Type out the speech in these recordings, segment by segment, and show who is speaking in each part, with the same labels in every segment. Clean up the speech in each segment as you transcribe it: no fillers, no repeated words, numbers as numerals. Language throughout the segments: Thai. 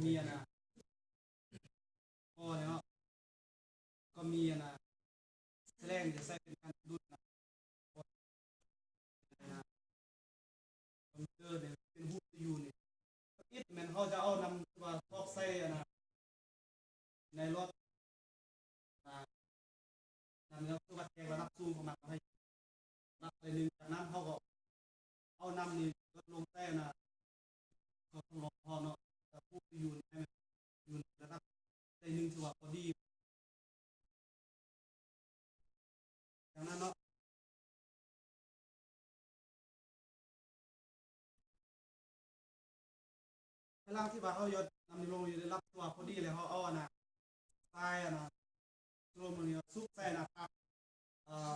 Speaker 1: มีนะก็เนาะก็มีนะแสดงจะใส่เป็นการดุดนะนะคอมพิวเตอร์เนี่ยเป็นหูอยู่เนี่ยอิดแมันเขาจะเอานำว่าซอกใส่นะในรถนะนำแล้วคือว่าแทงระดับสูงของมันให้นับไปหนึ่งจากนั้นเขาก็เอานำนี่ลดลงใส่นะก็ต้องลงพอเนาะแต่ผู้อยู่ในอยู่ระดับใส่หนึ่งถือว่าพอดีจากนั้นเนาะพลังที่ว่าเขายดนำนี่ลงอยู่ในรับตัวพอดีเลยเขาเอานะใส่นะรวมมันเนี่ยซุกใส่นะครับเอ่อ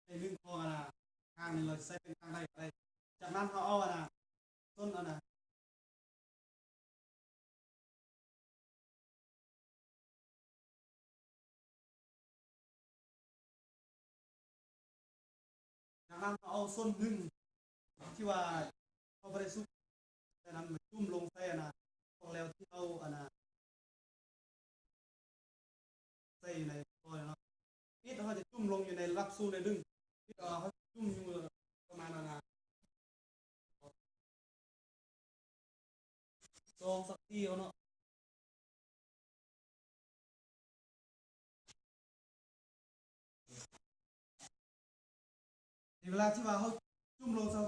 Speaker 1: ไอ้ลึงคอนะข้างหนึงเราใส่เป็นข้างใดก็ได้จากนั้นเขาเอาอะนะต้นอะนะจากนั้นเขาเอาส้นหนึ่งที่ว่าเขาไม่ได้ซุกแต่นั้นมันจุ่มลงใส่อะนะพอแล้วที่เอาอะนะใส่ในคอเนาะนี่เขาจะจุ่มลงอยู่ในรับสู้ในดึงที่เขาจุ่มอยู่ประมาณนั้นนะซองสักทีเขาเนาะในเวลาที่ว่าเขาจุ่มลงซอง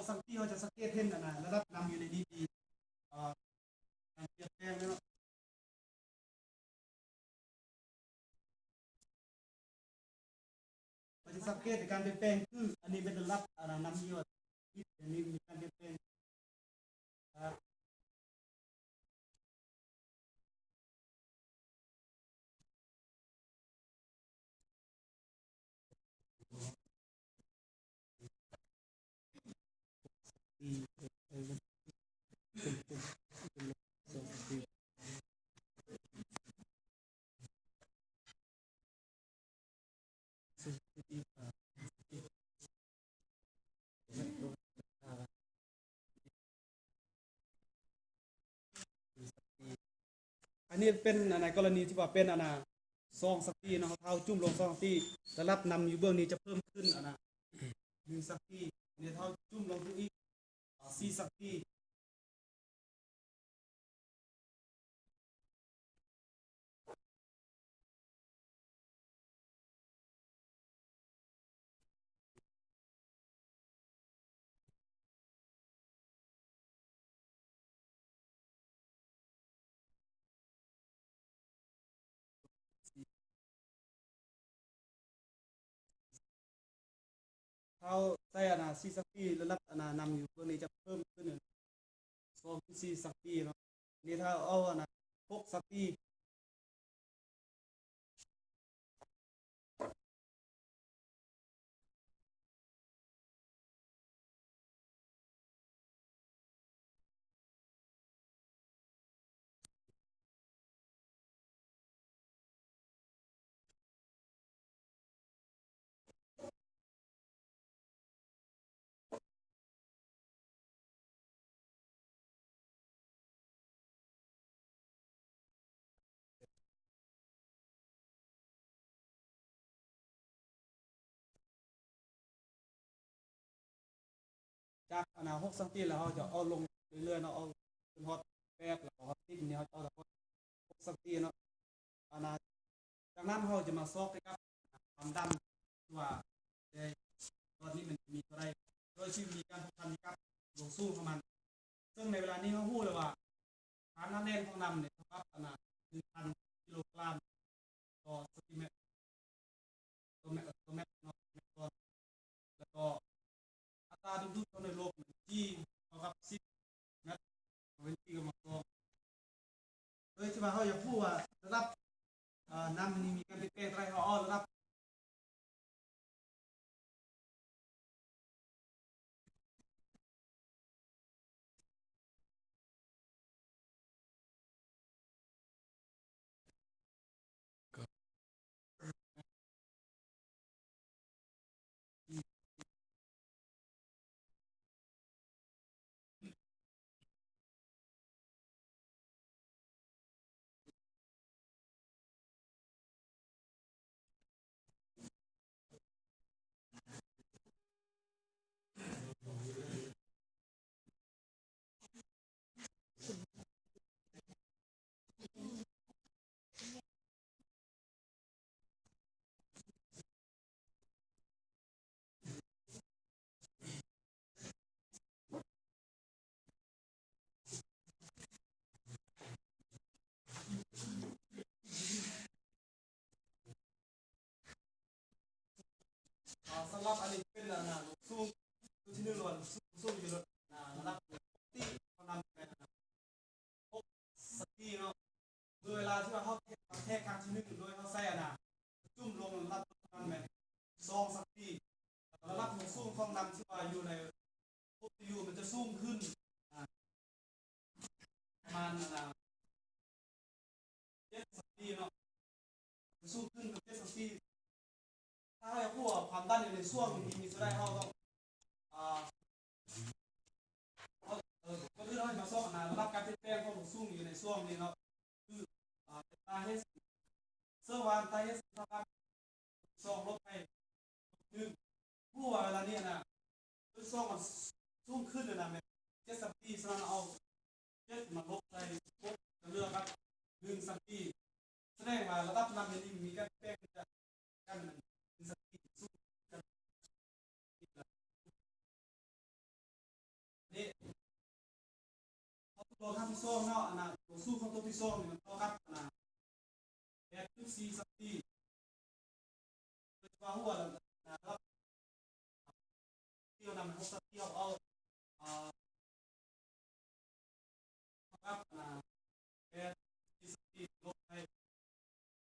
Speaker 1: สักทีเขาจะสังเกตเห็นอะนะระดับน้ำอยู่ในนี้ดีเอ่อการเปลี่ยนแปลงเนาะเราจะสังเกตในการเปลี่ยนแปลงคืออันนี้เป็นระดับอะนะน้ำเยอะอันนี้มีการเปลี่ยนแปลง อันนี้เป็นอันไหนกรณีที่ว่าเป็นอันน่ะซองสักทีเนาะเท้าจุ่มลงซองสักทีระดับนำอยู่เบื้องนี้จะเพิ่มขึ้นอันน่ะหนึ่งสักทีเนี่ยเท้าจุ่มลงทุกอีกสี่สักทีเท้าใส่อันน่ะสี่สักทีระดับอันน่ะนำอยู่เบื้องนี้จะเพิ่มขึ้นซองที่สี่สักทีเนาะนี่ถ้าเอาอันน่ะหกสักทีจากอันน่ะหกสักทีแล้วเขาจะเอาลงเรื่อยๆเนาะเอาเป็นฮอตแปดแล้วก็ฮอตติดเนี่ยเขาจะเอาแต่หกสักทีเนาะอันน่ะจากนั้นเขาจะมาซอกไปกับความดันว่าในตอนนี้มันมีอะไรโดยที่มีการผูกพันกับหลวงสู้ของมัน ซึ่งในเวลานี้เขาพูดเลยว่าฐานน้ำแน่นของน้ำเนี่ยครับขนาด1,000 กิโลกรัมต่อซนติเมตรต่อเมตรเนาะแล้วก็อัตราดึงดูดของในโลกที่เท่ากับ10 เมตรเป็นที่กำลังตัวโดยที่ว่าเขาอยากพูดว่าระดับน้ำนี่มีการเปลี่ยนแปลงอะไรเขาอ้อระดับ ครับอันนี้เป็นสู้ที่หนึ่งล้วนสู้อยู่ระดับที่เขานำไปพบสตีเนาะโดยเวลาที่ว่าเขาแทกครั้งที่หนึ่งโดยเขาใส่จุ่มลงระดับนั้นไหมซองสตีระดับของสู้ของนำที่ว่าอยู่ในพบที่อยู่มันจะสูงขึ้นประมาณ7 สตีเนาะสูงขึ้นกับ7 สตีถ้าให้พวกความดันอยู่ในช่วงมีจะได้เขาต้องอ่าก็คือเราให้มาซ่อมระดับการเปลี่ยนแปลงของสูงอยู่ในช่วงนี้เนาะคือตาเฮสเสื้อวานตาเฮสนะครับซองลบไปคือผู้ว่าเวลานี้นะคือซองมันสูงขึ้นเลยนะ7 สตีสำหรับเอา7มาลบใส่ปุ๊บเลือกครับ1 สตีแสดงว่าระดับน้ำนี้มีการเปลี่ยนแปลงจากการ1 สตีสูงกันนี่ตัวข้างที่ซ่องเนาะตัวสู้ของตัวที่ซ่องนี่มันต่อครับ4 สตีโดยเฉพาะหัวนะครับที่เรานำ6 สตีเอาครับ4 สตีลบไป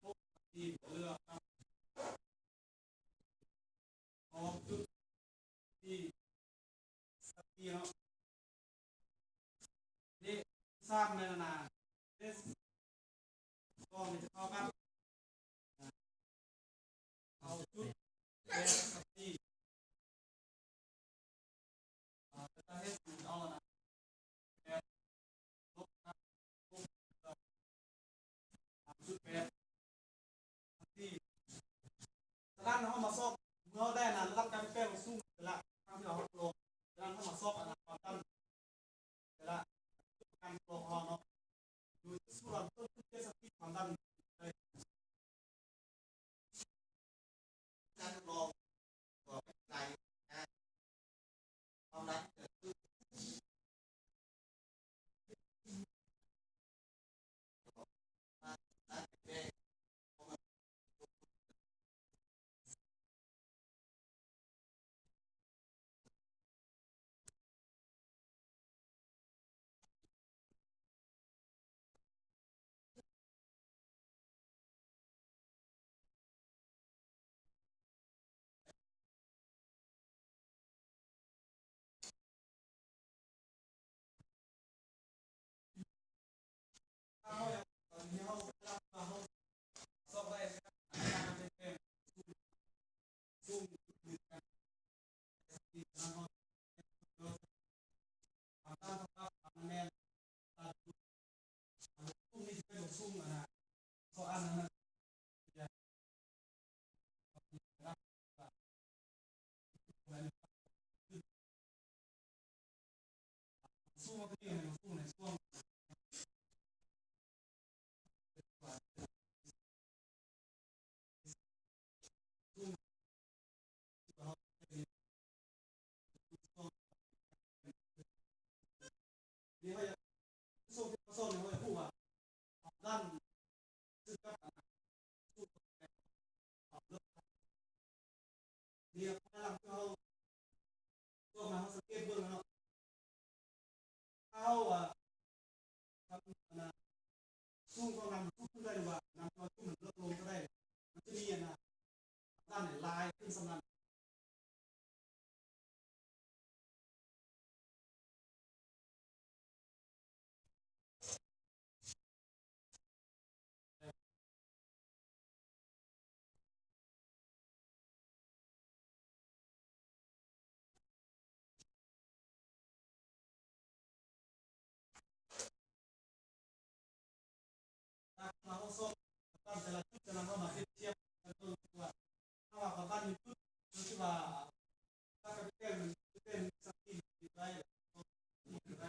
Speaker 1: 6 สตีเลือกครับ2.4 สตีเนาะนี่สร้างในเอสก็มันจะเข้ากันเอา8 สตีจะให้สูงเอา8ลบครับ3.8 สตีฉะนั้นเรามาซอกเมื่อได้ระดับการแปลงสูงละทางที่เราลงฉะนั้นเรามาซอกความดันละการตัวของเราเนาะดูส่วนต้น7 สตีความดันการทดลองต่อไปไกลความดันเกิดขึ้นถ้าเขาอยากตอนนี้เขาซอกได้การเป็นแปลงสูงขึ้นกันที่นั้นเขาความต้านทานความแน่นสูงนี่เป็นสูงเขาอันนั้นจะรับสูงก็คือสูงในช่วงสูงเขาเป็นนี่เขาจะสูงที่เขาสูงเขาจะพูดว่าด้านซึ่งก็สูงเนี่ยพลังเขาตัวมาเขาสังเกตเบื้องแล้วเขาทำสู้ก็นำสู้ขึ้นได้หรือว่านำตัวสู้มันลดลงก็ได้มันจะมีด้านไหนลายขึ้นสำนักเราส้มด้านแต่ละจุดจะนำเข้ามาเทียบกันตัวว่าถ้าว่าด้านมีจุดที่ว่าถ้าเป็นเต้นเป็นสกีได้ได้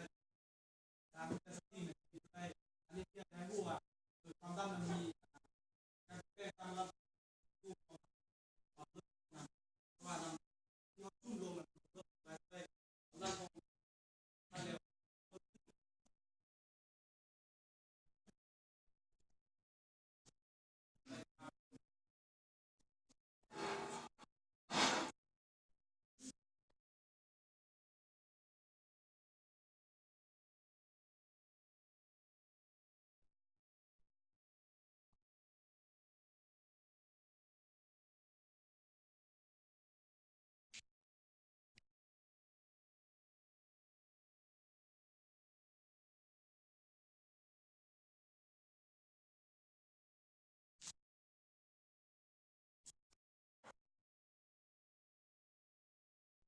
Speaker 1: ตามเป็นสกีได้อันนี้เทียบได้รู้ว่าความด้านมันมี